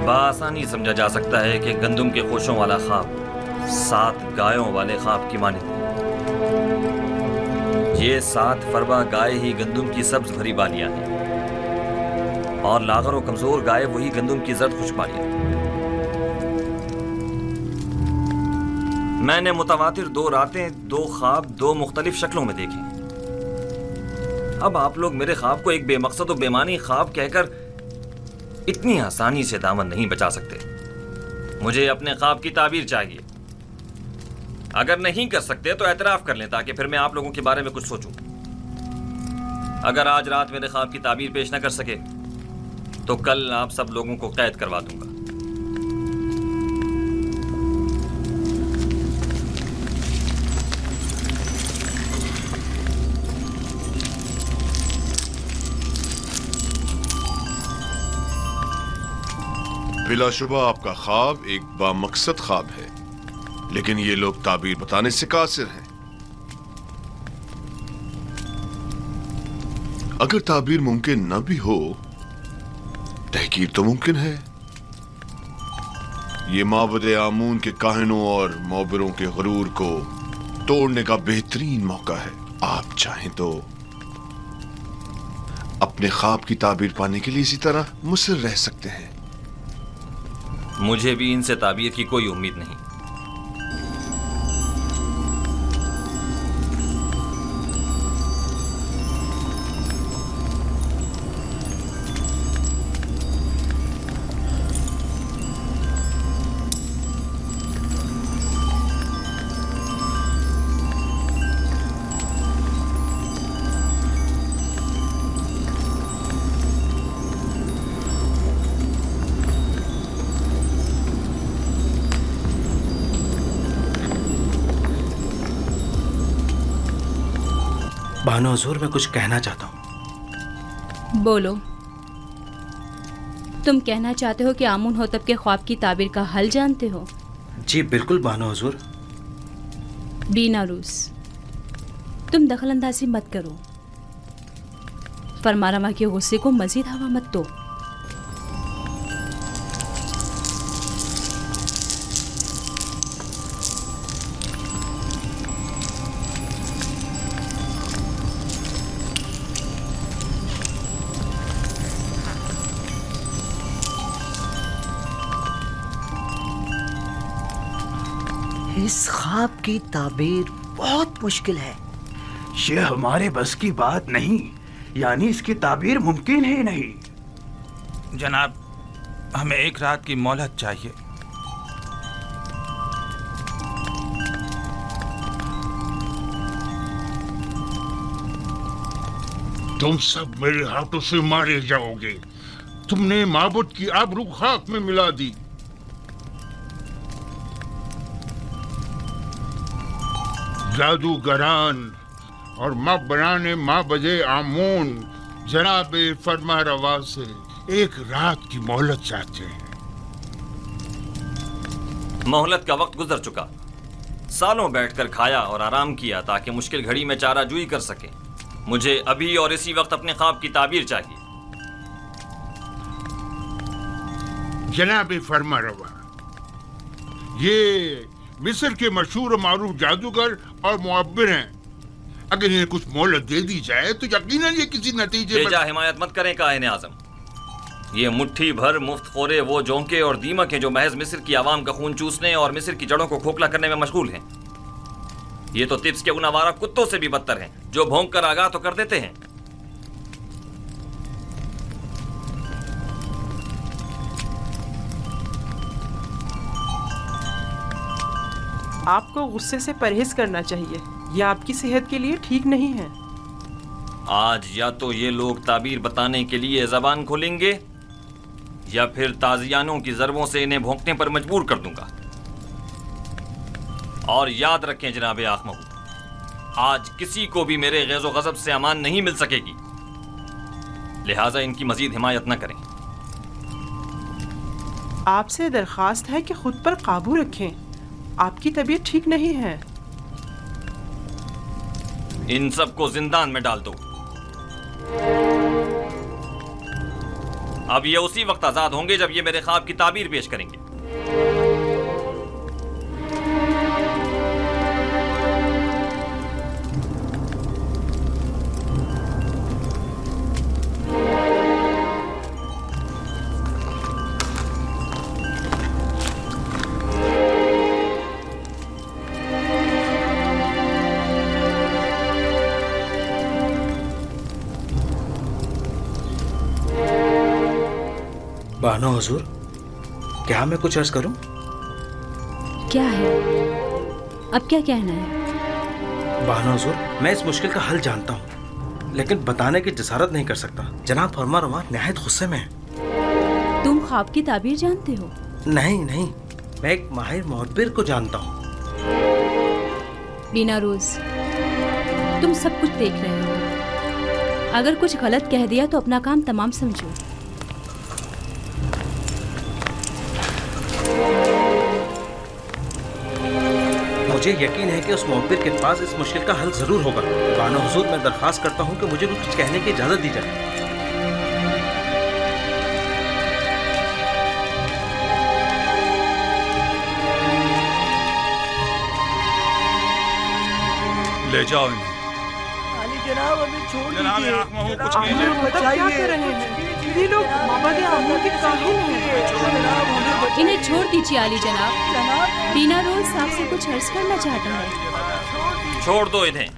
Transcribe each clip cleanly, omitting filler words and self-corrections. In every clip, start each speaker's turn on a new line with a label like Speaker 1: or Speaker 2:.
Speaker 1: بآسانی سمجھا جا سکتا ہے کہ گندم کے خوشوں والا خواب 7 گایوں والے خواب کی مانند ہے۔ یہ 7 فربا گائے ہی گندم کی سبز بھری بالیاں ہیں، اور لاغر و کمزور گائے وہی گندم کی زرد خشک بالیاں۔ میں نے متواتر 2 راتیں 2 خواب 2 مختلف شکلوں میں دیکھے۔ اب آپ لوگ میرے خواب کو ایک بے مقصد و بے معنی خواب کہہ کر اتنی آسانی سے دامن نہیں بچا سکتے۔ مجھے اپنے خواب کی تعبیر چاہیے۔ اگر نہیں کر سکتے تو اعتراف کر لیں تاکہ پھر میں آپ لوگوں کے بارے میں کچھ سوچوں۔ اگر آج رات میرے خواب کی تعبیر پیش نہ کر سکے تو کل آپ سب لوگوں کو قید کروا دوں گا۔
Speaker 2: بلا شبہ آپ کا خواب ایک بامقصد خواب ہے، لیکن یہ لوگ تعبیر بتانے سے قاصر ہیں۔ اگر تعبیر ممکن نہ بھی ہو، تحقیق تو ممکن ہے۔ یہ معبد آمون کے کاہنوں اور معبروں کے غرور کو توڑنے کا بہترین موقع ہے۔ آپ چاہیں تو اپنے خواب کی تعبیر پانے کے لیے اسی طرح مصر رہ سکتے ہیں۔
Speaker 1: مجھے بھی ان سے تعبیر کی کوئی امید نہیں۔
Speaker 3: بانو حضور، میں کچھ کہنا چاہتا ہوں۔
Speaker 4: بولو۔ تم کہنا چاہتے ہو کہ آمون ہوتب کے خواب کی تعبیر کا حل جانتے ہو؟
Speaker 3: جی بالکل بانو حضور۔
Speaker 4: بیناروس، تم دخل اندازی مت کرو، فرما روا کے غصے کو مزید ہوا مت دو۔
Speaker 5: اس خواب کی تعبیر بہت مشکل ہے۔
Speaker 6: یہ ہمارے بس کی بات نہیں، یعنی اس کی تعبیر ممکن ہی نہیں۔
Speaker 7: جناب، ہمیں 1 رات کی مہلت چاہیے۔
Speaker 8: تم سب میرے ہاتھوں سے مارے جاؤ گے۔ تم نے معبود کی آبرو خاک میں ملا دی۔ جادوگران اور معبران معبد آمون جناب فرما روا سے 1 رات کی مہلت چاہتے ہیں۔
Speaker 1: مہلت کا وقت گزر چکا۔ سالوں بیٹھ کر کھایا اور آرام کیا تاکہ مشکل گھڑی میں چارہ جوئی کر سکیں۔ مجھے ابھی اور اسی وقت اپنے خواب کی تعبیر چاہیے۔
Speaker 8: جناب فرما روا، یہ مصر کے مشہور و معروف جادوگر اور معبر ہیں۔ اگر انہیں کچھ مہلت دے دی جائے تو یقیناً یہ کسی نتیجے
Speaker 1: بے جا حمایت مت کریں کاہن اعظم۔ یہ مٹھی بھر مفت خورے وہ جونکے اور دیمک ہیں جو محض مصر کی عوام کا خون چوسنے اور مصر کی جڑوں کو کھوکھلا کرنے میں مشغول ہیں۔ یہ تو طبس کے ان آوارہ کتوں سے بھی بدتر ہیں جو بھونک کر آگاہ تو کر دیتے ہیں۔
Speaker 9: آپ کو غصے سے پرہیز کرنا چاہیے، یہ آپ کی صحت کے لیے ٹھیک نہیں ہے۔
Speaker 1: آج یا تو یہ لوگ تعبیر بتانے کے لیے زبان کھولیں گے یا پھر تازیانوں کی ضربوں سے انہیں بھونکنے پر مجبور کر دوں گا۔ اور یاد رکھیں جناب آخمہو، آج کسی کو بھی میرے غیظ و غضب سے امان نہیں مل سکے گی، لہٰذا ان کی مزید حمایت نہ کریں۔
Speaker 9: آپ سے درخواست ہے کہ خود پر قابو رکھیں، آپ کی طبیعت ٹھیک نہیں ہے۔
Speaker 1: ان سب کو زندان میں ڈال دو۔ اب یہ اسی وقت آزاد ہوں گے جب یہ میرے خواب کی تعبیر پیش کریں گے.
Speaker 3: بانو حضور، کیا میں کچھ عرض کروں؟
Speaker 4: کیا ہے؟ اب کیا کہنا ہے؟
Speaker 3: بانو حضور، میں اس مشکل کا حل جانتا ہوں لیکن بتانے کی جسارت نہیں کر سکتا. جناب فرما روا نہایت غصے میں ہیں.
Speaker 4: تم خواب کی تعبیر جانتے ہو؟
Speaker 3: نہیں، میں ایک ماہر معبر کو جانتا ہوں.
Speaker 4: بینا روز، تم سب کچھ دیکھ رہے ہو. اگر کچھ غلط کہہ دیا تو اپنا کام تمام سمجھو.
Speaker 3: مجھے یقین ہے کہ اس معبر کے پاس اس مشکل کا حل ضرور ہوگا. بانو حضور، میں درخواست کرتا ہوں کہ مجھے کچھ کہنے کی اجازت دی جائے.
Speaker 7: لے جاؤ انہیں.
Speaker 5: جناب ہمیں چھوڑ
Speaker 7: جناب
Speaker 5: دیجیے.
Speaker 7: آنکھ منہ کچھ
Speaker 5: جناب،
Speaker 7: کیجیے.
Speaker 5: ہمیں
Speaker 9: کیا
Speaker 5: بچائیے.
Speaker 9: کر رہے ہیں یہ لوگ؟ مابد آمون کے کاہل ہیں.
Speaker 5: جناب ہمیں بچائیے.
Speaker 4: انہیں چھوڑ دیجیے عالی جناب.
Speaker 5: جناب
Speaker 4: بینا روز آپ سے کچھ عرض کرنا چاہتا ہے.
Speaker 1: چھوڑ دو انہیں.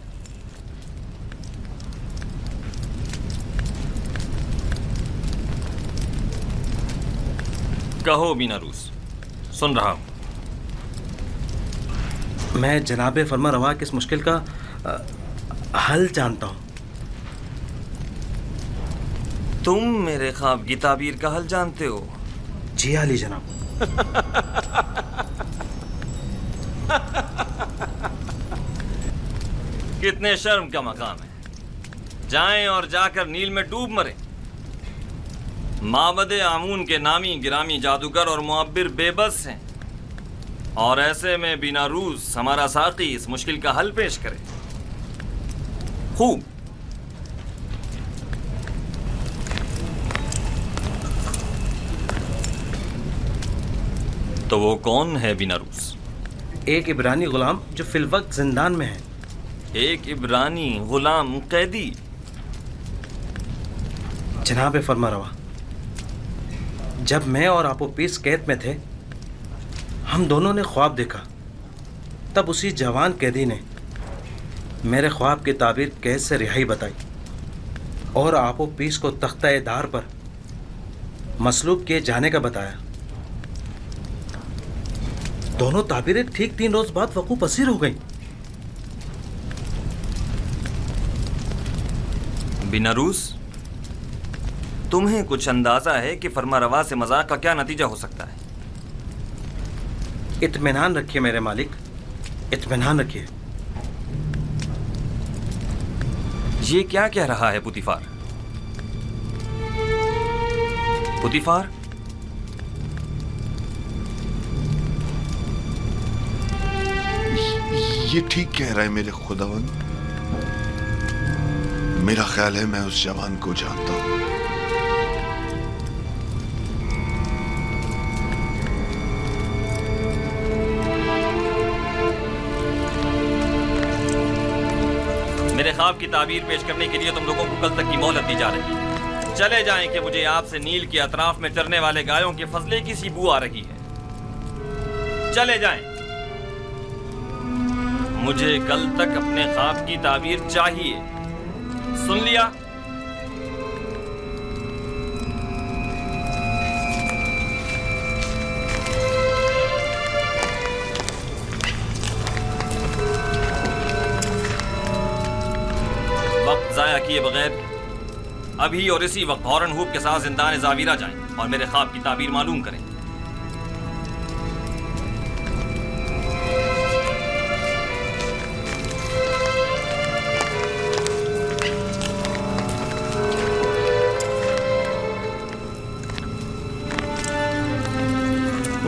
Speaker 1: کہو بینا روز، سن رہا ہوں.
Speaker 3: میں جناب فرما روا کی اس مشکل کا حل جانتا ہوں.
Speaker 1: تم میرے خواب کی تعبیر کا حل جانتے ہو؟
Speaker 3: جی علی جناب.
Speaker 1: کتنے شرم کا مقام ہے. جائیں اور جا کر نیل میں ڈوب مریں. معبد آمون کے نامی گرامی جادوگر اور معبر بے بس ہیں، اور ایسے میں بینا روز ہمارا ساقی اس مشکل کا حل پیش کرے. خوب. تو وہ کون ہے بینا روز؟
Speaker 3: ایک عبرانی غلام جو فی الوقت زندان میں ہے.
Speaker 1: ایک عبرانی غلام قیدی؟
Speaker 3: جناب فرما روا، جب میں اور آپو پیس قید میں تھے ہم دونوں نے خواب دیکھا. تب اسی جوان قیدی نے میرے خواب کی تعبیر قید سے رہائی بتائی اور آپو پیس کو تختہ دار پر مصلوب کیے جانے کا بتایا. دونوں تعبیریں ٹھیک 3 روز بعد وقوع پذیر ہو گئیں.
Speaker 1: بینا روز، تمہیں کچھ اندازہ ہے کہ فرما روا سے مذاق کا کیا نتیجہ ہو سکتا ہے؟
Speaker 3: اطمینان رکھیے میرے مالک، اطمینان رکھیے.
Speaker 1: یہ کیا کہہ رہا ہے پوتیفار؟ پوتیفار،
Speaker 2: یہ ٹھیک کہہ رہا ہے میرے خداوند. میرا خیال ہے میں اس جوان کو جانتا ہوں.
Speaker 1: میرے خواب کی تعبیر پیش کرنے کے لیے تم لوگوں کو کل تک کی مہلت دی جا رہی ہے. چلے جائیں کہ مجھے آپ سے نیل کے اطراف میں چرنے والے گایوں کے فضلے کی سی بو آ رہی ہے. چلے جائیں. مجھے کل تک اپنے خواب کی تعبیر چاہیے. سن لیا؟ وقت ضائع کیے بغیر ابھی اور اسی وقت ہارن ہوپ کے ساتھ زندان زاویرہ جائیں اور میرے خواب کی تعبیر معلوم کریں.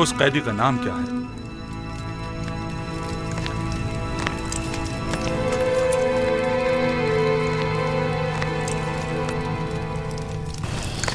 Speaker 7: اس قیدی کا نام کیا ہے؟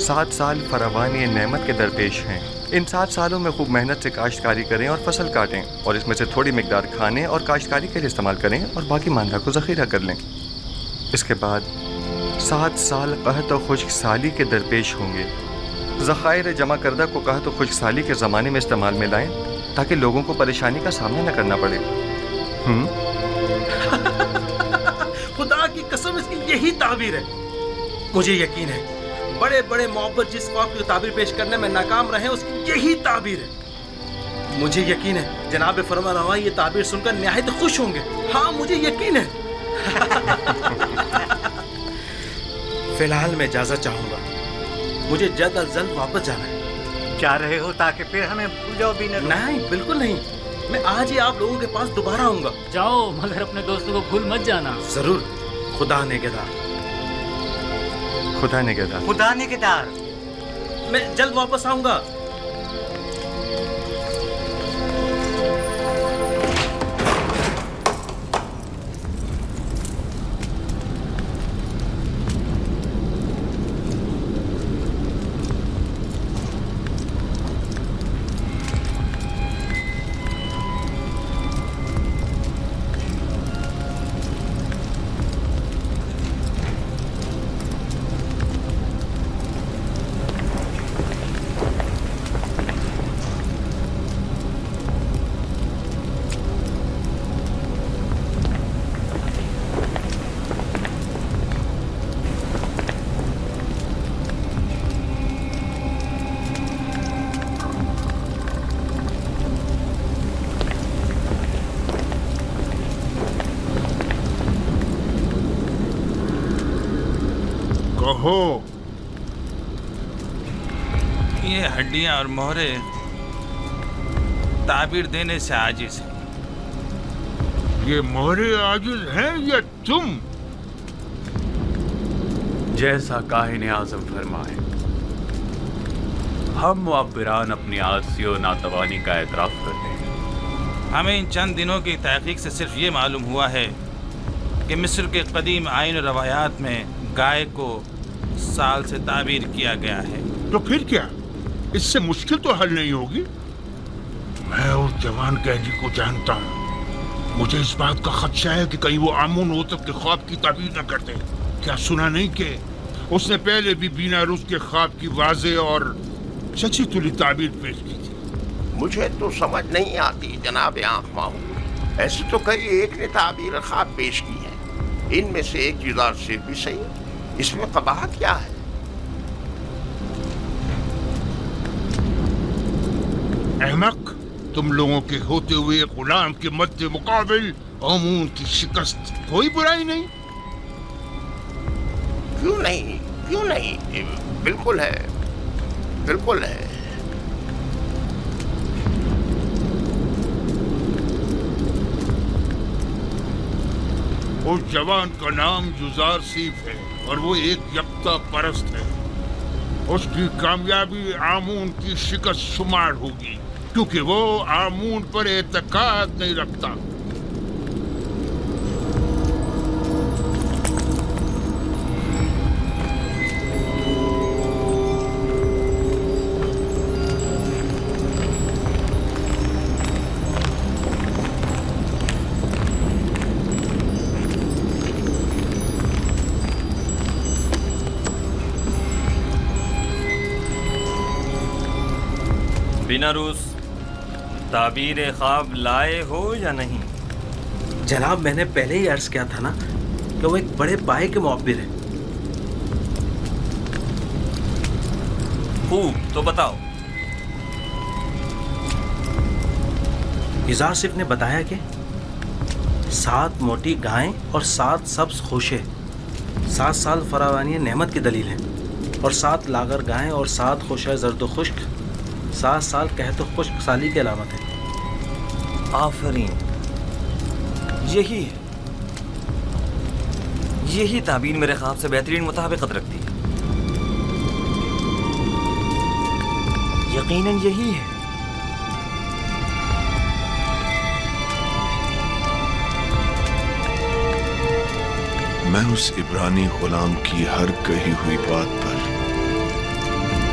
Speaker 10: 7 سال فراوانی نعمت کے درپیش ہیں۔ ان 7 سالوں میں خوب محنت سے کاشتکاری کریں اور فصل کاٹیں، اور اس میں سے تھوڑی مقدار کھانے اور کاشتکاری کے لیے استعمال کریں، اور باقی ماندہ کو ذخیرہ کر لیں۔ اس کے بعد 7 سال قحط و خشک سالی کے درپیش ہوں گے۔ ذخائر جمع کردہ کو قحط و خشک سالی کے زمانے میں استعمال میں لائیں تاکہ لوگوں کو پریشانی کا سامنا نہ کرنا پڑے۔
Speaker 3: خدا کی قسم اس کی یہی تعبیر ہے۔ مجھے یقین ہے بڑے بڑے محبت جس خواب کی تعبیر پیش کرنے میں ناکام رہے اس کی یہی تعبیر ہے۔ مجھے یقین ہے جناب فرمانروا یہ تعبیر سن کر نہایت خوش ہوں گے۔ ہاں مجھے یقین ہے۔ فی الحال میں اجازت چاہوں گا، مجھے جلد از جلد واپس جانا ہے۔
Speaker 5: جا رہے ہو تاکہ پھر ہمیں بھول جاؤ بھی
Speaker 3: نہیں، بالکل نہیں، میں آج ہی آپ لوگوں کے پاس دوبارہ آؤں گا۔
Speaker 11: جاؤ مگر اپنے دوستوں کو بھول مت جانا۔
Speaker 3: ضرور، خدا نگہدار۔
Speaker 10: خدا نگہدار۔
Speaker 5: خدا نگہدار۔
Speaker 3: میں جلد واپس آؤں گا۔
Speaker 8: کہو۔
Speaker 12: یہ ہڈیاں اور مہرے تعبیر دینے سے عاجز ہیں۔
Speaker 8: یہ مہرے عاجز ہیں یا تم؟
Speaker 6: جیسا کاہن اعظم فرمائے، ہم معبران اپنی عاجزی و ناتوانی کا اعتراف کرتے ہیں۔
Speaker 12: ہمیں ان چند دنوں کی تحقیق سے صرف یہ معلوم ہوا ہے کہ مصر کے قدیم آئین و روایات میں گائے کو سال سے تعبیر کیا گیا ہے۔
Speaker 8: تو پھر کیا؟ اس سے مشکل تو حل نہیں ہوگی۔ میں اس جوان قیدی کو جانتا ہوں، مجھے اس بات کا خدشہ ہے کہ کہیں وہ آمون ہوتب کے خواب کی تعبیر نہ کرتے۔ کیا سنا نہیں کہ اس نے پہلے بھی بیناروس کے خواب کی واضح اور سچی تلی تعبیر پیش کی تھی؟
Speaker 13: مجھے تو سمجھ نہیں آتی جناب آنکھ ماہو، ایسے تو کئی ایک نے تعبیر خواب پیش کی ہے، ان میں سے ایک جدار سے بھی صحیح، اس میں قباحت کیا ہے؟
Speaker 8: احمق، تم لوگوں کے ہوتے ہوئے غلام کے مد مقابل آمون کی شکست کوئی برائی نہیں؟
Speaker 13: کیوں نہیں؟ کیوں نہیں؟ بالکل ہے، بالکل ہے۔
Speaker 8: اس جوان کا نام یوزار سیف ہے اور وہ ایک یکتا پرست ہے۔ اس کی کامیابی آمون کی شکست شمار ہوگی کیونکہ وہ آمون پر اعتقاد نہیں رکھتا۔
Speaker 1: بیناروس، تعبیر خواب لائے ہو یا نہیں؟
Speaker 3: جناب میں نے پہلے ہی عرض کیا تھا نا کہ وہ ایک بڑے پائے کے معبر ہیں۔
Speaker 1: خوب، تو بتاؤ۔
Speaker 3: یزار صف نے بتایا کہ 7 موٹی گائیں اور 7 سبز خوشے 7 سال فراوانی نعمت کی دلیل ہیں، اور 7 لاغر گائیں اور 7 خوشے زرد و خشک 7 سال قحط و خشک سالی کی علامت ہے۔
Speaker 1: آفرین، یہی ہے، یہی تعبیر میرے خواب سے بہترین مطابقت رکھتی ہے۔ یقیناً یہی ہے۔
Speaker 2: میں اس عبرانی غلام کی ہر کہی ہوئی بات پر